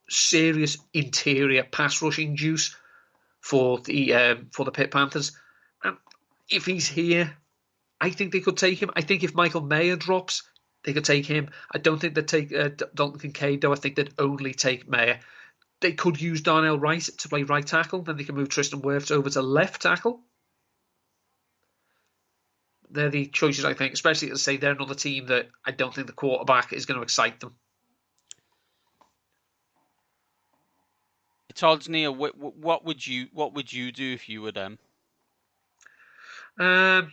serious interior pass rushing juice for the Pitt Panthers. And if he's here, I think they could take him. I think if Michael Mayer drops, they could take him. I don't think they'd take Dalton Kincaid, though. I think they'd only take Mayer. They could use Darnell Wright to play right tackle. Then they can move Tristan Wirfs over to left tackle. They're the choices, I think, especially to say they're another team that I don't think the quarterback is going to excite them. It's odds, Neil. What would you do if you were them? I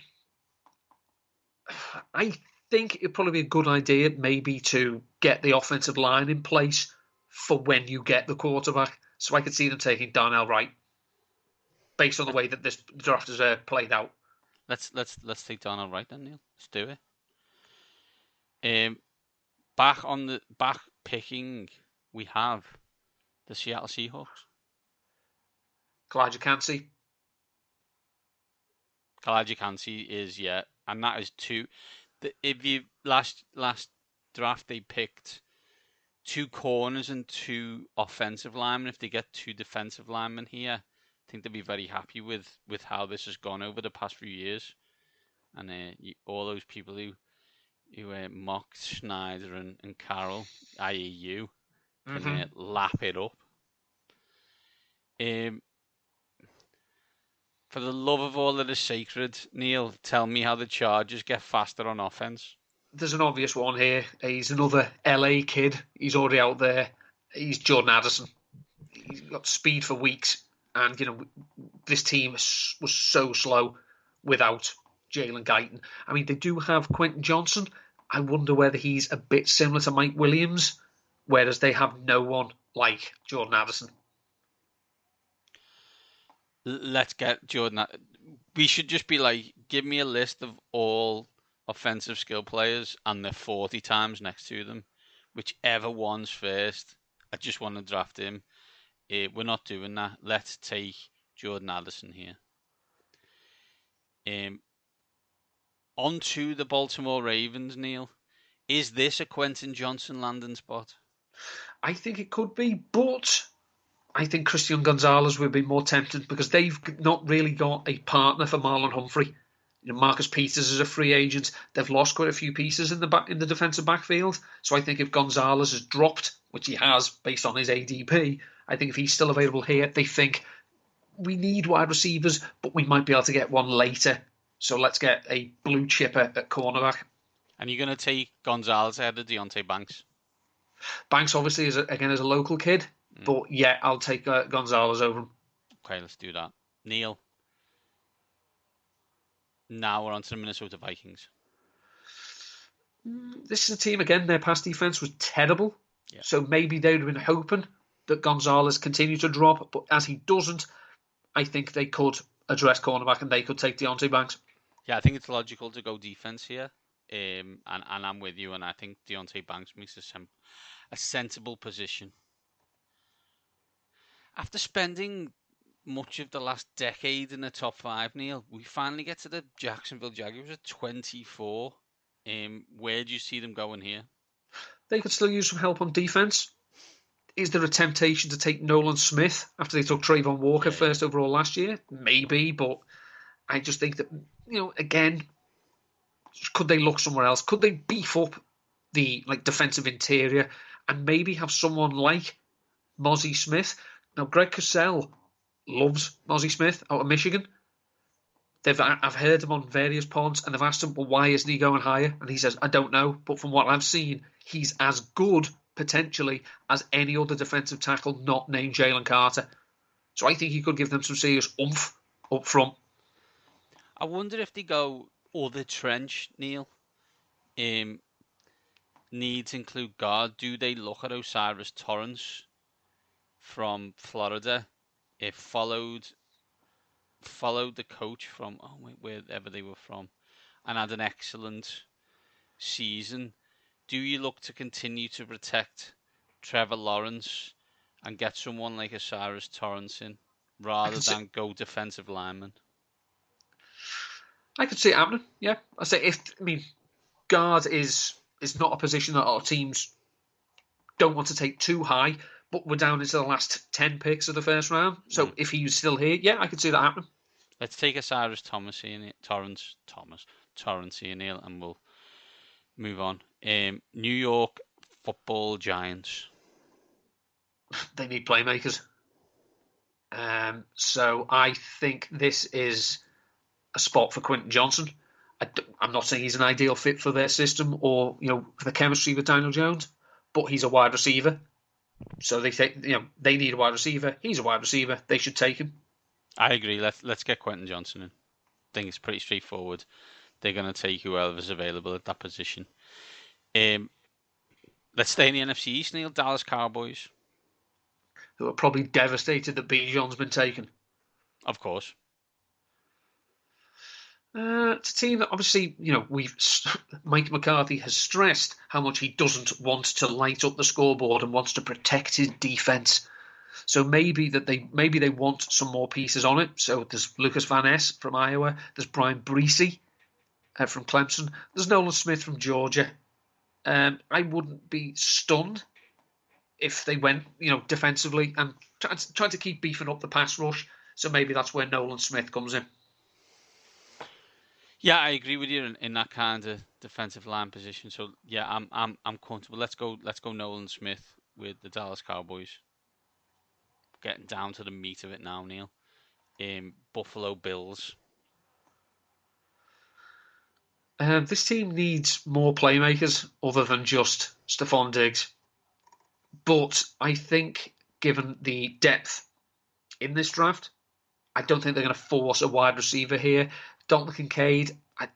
think it'd probably be a good idea maybe to get the offensive line in place for when you get the quarterback. So I could see them taking Darnell Wright based on the way that this draft is played out. Let's take Darnell Wright then, Neil. Let's do it. Back picking, we have the Seattle Seahawks. Kalijah Kancey is, yeah, and that is two. If you last draft they picked 2 corners and 2 offensive linemen. If they get 2 defensive linemen here, I think they'll be very happy with how this has gone over the past few years. And all those people who mocked Schneider and Carroll, i.e. you, can lap it up. For the love of all that is sacred, Neil, tell me how the Chargers get faster on offense. There's an obvious one here. He's another LA kid. He's already out there. He's Jordan Addison. He's got speed for weeks. And, this team was so slow without Jalen Guyton. I mean, they do have Quentin Johnson. I wonder whether he's a bit similar to Mike Williams, whereas they have no one like Jordan Addison. Let's get Jordan. We should just be like, give me a list of all offensive skill players and the 40 times next to them. Whichever one's first, I just want to draft him. We're not doing that. Let's take Jordan Addison here. On to the Baltimore Ravens, Neil. Is this a Quentin Johnson landing spot? I think it could be, but I think Christian Gonzalez would be more tempted because they've not really got a partner for Marlon Humphrey. Marcus Peters is a free agent. They've lost quite a few pieces in the defensive backfield. So I think if Gonzalez has dropped, which he has based on his ADP, I think if he's still available here, they think we need wide receivers, but we might be able to get one later. So let's get a blue chipper at cornerback. And you're going to take Gonzalez ahead of Deonte Banks? Banks obviously is a local kid, but yeah, I'll take Gonzalez over him. Okay, let's do that. Neil. Now we're on to the Minnesota Vikings. This is a team, again, their pass defense was terrible. Yeah. So maybe they would have been hoping that Gonzalez continued to drop, but as he doesn't, I think they could address cornerback and they could take Deonte Banks. Yeah, I think it's logical to go defense here. And I'm with you, and I think Deonte Banks makes a sensible position. After spending much of the last decade in the top 5, Neil, we finally get to the Jacksonville Jaguars at 24. Where do you see them going here? They could still use some help on defense. Is there a temptation to take Nolan Smith after they took Trayvon Walker first overall last year? Maybe, but I just think that, again, could they look somewhere else? Could they beef up the defensive interior and maybe have someone like Mozzie Smith? Now, Greg Cosell loves Mozzie Smith out of Michigan. I've heard him on various pods, and they've asked him, well, why isn't he going higher? And he says, I don't know, but from what I've seen, he's as good, potentially, as any other defensive tackle not named Jalen Carter. So I think he could give them some serious oomph up front. I wonder if they go other trench, Neil. Needs include guard. Do they look at Osiris Torrance from Florida? It followed the coach from wherever they were from and had an excellent season. Do you look to continue to protect Trevor Lawrence and get someone like Osiris Torrance in rather than go defensive lineman? I could see it happening, yeah. Guard is not a position that our teams don't want to take too high, but we're down into the last 10 picks of the first round. So if he's still here, yeah, I could see that happening. Let's take a Cyrus Torrance here, Neil, and we'll move on. New York Football Giants. They need playmakers. So I think this is a spot for Quentin Johnson. I'm not saying he's an ideal fit for their system or for the chemistry with Daniel Jones, but he's a wide receiver. So they need a wide receiver. He's a wide receiver. They should take him. I agree. Let's get Quentin Johnson in. I think it's pretty straightforward. They're going to take whoever's available at that position. Let's stay in the NFC East, Neil. Dallas Cowboys. Who are probably devastated that Bijan's been taken. Of course. It's a team that obviously, Mike McCarthy has stressed how much he doesn't want to light up the scoreboard and wants to protect his defense. So maybe they want some more pieces on it. So there's Lucas Van Ness from Iowa. There's Brian Breesy from Clemson. There's Nolan Smith from Georgia. I wouldn't be stunned if they went, defensively and tried to keep beefing up the pass rush. So maybe that's where Nolan Smith comes in. Yeah, I agree with you in that kind of defensive line position. So yeah, I'm comfortable. Let's go Nolan Smith with the Dallas Cowboys. Getting down to the meat of it now, Neil. Buffalo Bills. This team needs more playmakers other than just Stephon Diggs. But I think, given the depth in this draft, I don't think they're going to force a wide receiver here. Dalton Kincaid, I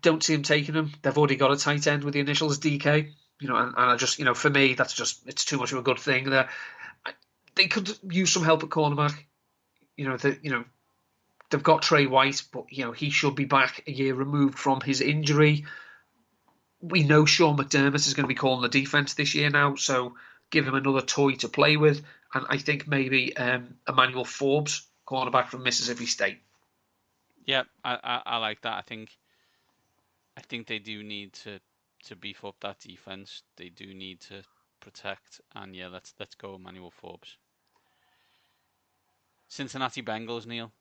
don't see him taking him. They've already got a tight end with the initials DK. And I just, for me, it's too much of a good thing. They could use some help at cornerback. They've got Trey White, but he should be back a year removed from his injury. We know Sean McDermott is going to be calling the defense this year now, so give him another toy to play with. And I think maybe Emmanuel Forbes, cornerback from Mississippi State. Yeah, I like that. I think they do need to beef up that defense. They do need to protect, and yeah, let's go Emmanuel Forbes. Cincinnati Bengals, Neil.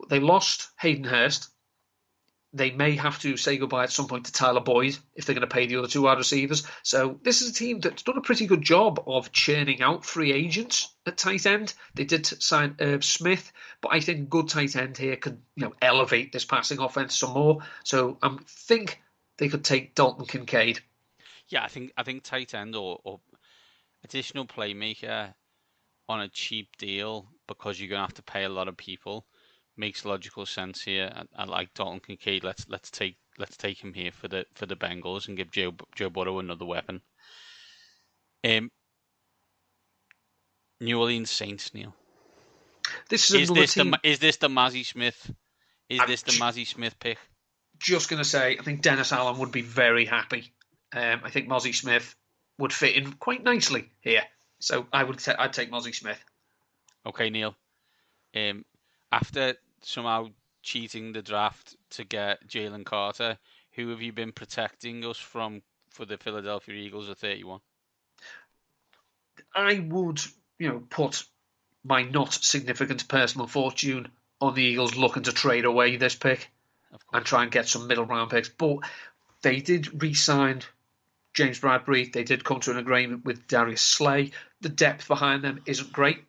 They lost Hayden Hurst. They may have to say goodbye at some point to Tyler Boyd if they're going to pay the other two wide receivers. So this is a team that's done a pretty good job of churning out free agents at tight end. They did sign Herb Smith, but I think good tight end here could elevate this passing offense some more. So I think they could take Dalton Kincaid. Yeah, I think tight end or additional playmaker on a cheap deal because you're going to have to pay a lot of people makes logical sense here. I like Dalton Kincaid. Let's take him here for the Bengals and give Joe Burrow another weapon. New Orleans Saints, Neil. Is this the Mazzie Smith? This the Mazzie Smith pick? Just going to say, I think Dennis Allen would be very happy. I think Mozzie Smith would fit in quite nicely here. So I'd take Mozzie Smith. Okay, Neil. After somehow cheating the draft to get Jalen Carter, who have you been protecting us from for the Philadelphia Eagles at 31? I would, put my not significant personal fortune on the Eagles looking to trade away this pick and try and get some middle round picks. But they did re-sign James Bradbury. They did come to an agreement with Darius Slay. The depth behind them isn't great.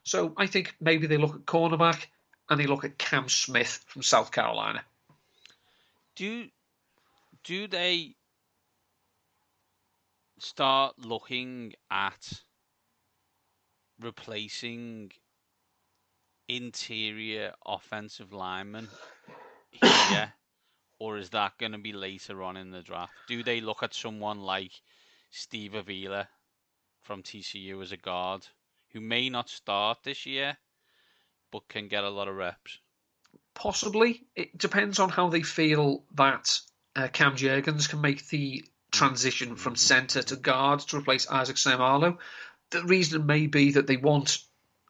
So I think maybe they look at cornerback and they look at Cam Smith from South Carolina. Do they start looking at replacing interior offensive linemen here, or is that going to be later on in the draft? Do they look at someone like Steve Avila from TCU as a guard, who may not start this year, but can get a lot of reps? Possibly. It depends on how they feel that Cam Jurgens can make the transition from centre to guard to replace Isaac Seumalo. The reason may be that they want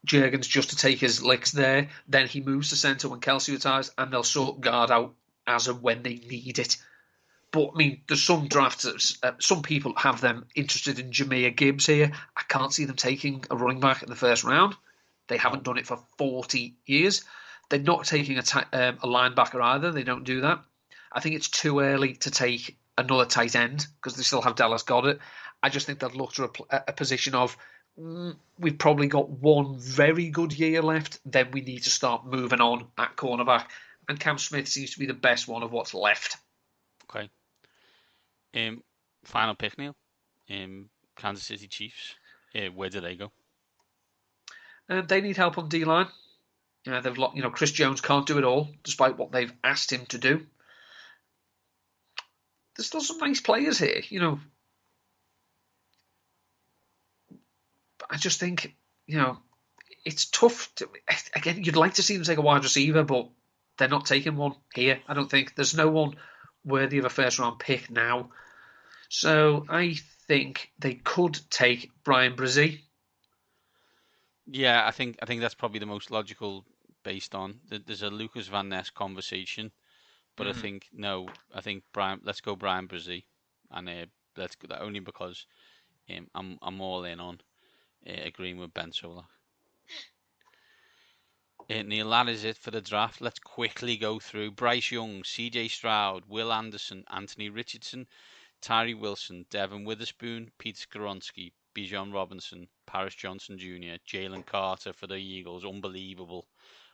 Jurgens just to take his licks there, then he moves to centre when Kelsey retires, and they'll sort guard out as and when they need it. But I mean, there's some drafts. Some people have them interested in Jahmyr Gibbs here. I can't see them taking a running back in the first round. They haven't done it for 40 years. They're not taking a linebacker either. They don't do that. I think it's too early to take another tight end because they still have Dallas Goedert. I just think they'd look to a position of we've probably got one very good year left. Then we need to start moving on at cornerback. And Cam Smith seems to be the best one of what's left. Okay. Final pick, Neil. Kansas City Chiefs. Where do they go? They need help on D-line. Chris Jones can't do it all, despite what they've asked him to do. There's still some nice players here, I just think, it's tough. Again, you'd like to see them take a wide receiver, but they're not taking one here. I don't think there's no one worthy of a first-round pick now. So I think they could take Brian Brzee. Yeah, I think that's probably the most logical based on there's a Lucas Van Ness conversation, but I think Brian. Let's go Brian Brzee, and let's go that only because I'm all in on agreeing with Ben Solak. Neil, that is it for the draft. Let's quickly go through Bryce Young, C.J. Stroud, Will Anderson, Anthony Richardson, Tyree Wilson, Devin Witherspoon, Pete Skoronski, Bijan Robinson, Paris Johnson Jr., Jalen Carter for the Eagles, unbelievable.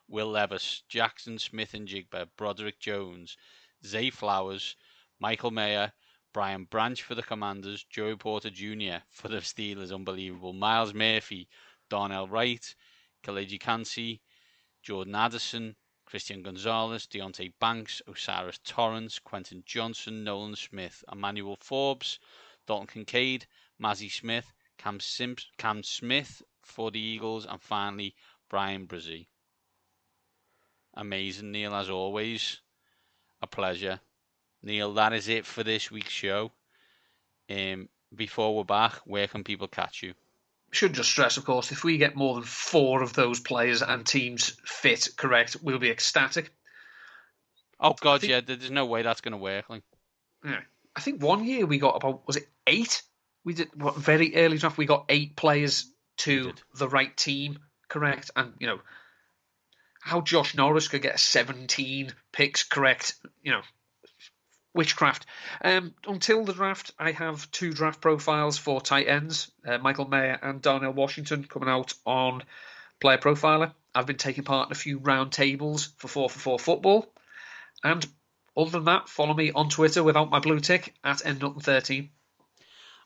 Will Levis, Jackson Smith and Jigba, Broderick Jones, Zay Flowers, Michael Mayer, Brian Branch for the Commanders, Joey Porter Jr. for the Steelers, unbelievable. Miles Murphy, Darnell Wright, Kaleji Kansi, Jordan Addison, Christian Gonzalez, Deontay Banks, Osiris Torrance, Quentin Johnson, Nolan Smith, Emmanuel Forbes, Dalton Kincaid, Mazzie Smith, Cam Smith for the Eagles, and finally Brian Brzee. Amazing, Neil, as always. A pleasure. Neil, that is it for this week's show. Before we're back, where can people catch you? Should just stress, of course, if we get more than 4 of those players and teams fit correct, we'll be ecstatic. Oh, God, there's no way that's going to work. Yeah. I think one year we got about, was it 8? We did, very early draft, we got 8 players to the right team correct. And, how Josh Norris could get 17 picks correct, witchcraft. Until the draft, I have 2 draft profiles for tight ends, Michael Mayer and Darnell Washington, coming out on Player Profiler. I've been taking part in a few round tables for 4for4 football. And other than that, follow me on Twitter without my blue tick at @NNutton13.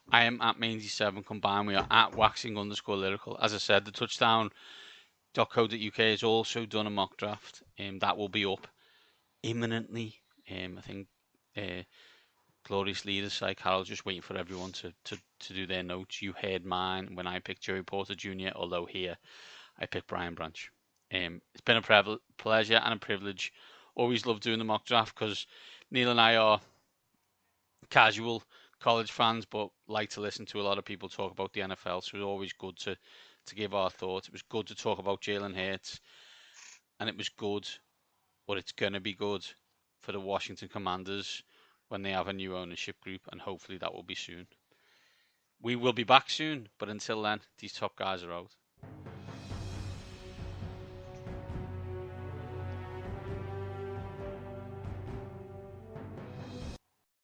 I am at Mainz7 combined. We are at waxing_lyrical. As I said, the touchdown.co.uk has also done a mock draft. That will be up imminently. I think Glorious Leaders site, Carol, just waiting for everyone to do their notes. You heard mine when I picked Joey Porter Jr., although here I picked Brian Branch. It's been a pleasure and a privilege. Always love doing the mock draft because Neil and I are casual college fans, but like to listen to a lot of people talk about the NFL, so it's always good to give our thoughts. It was good to talk about Jalen Hurts, and it was good, but it's going to be good for the Washington Commanders when they have a new ownership group, and hopefully that will be soon. We will be back soon, but until then, these top guys are out.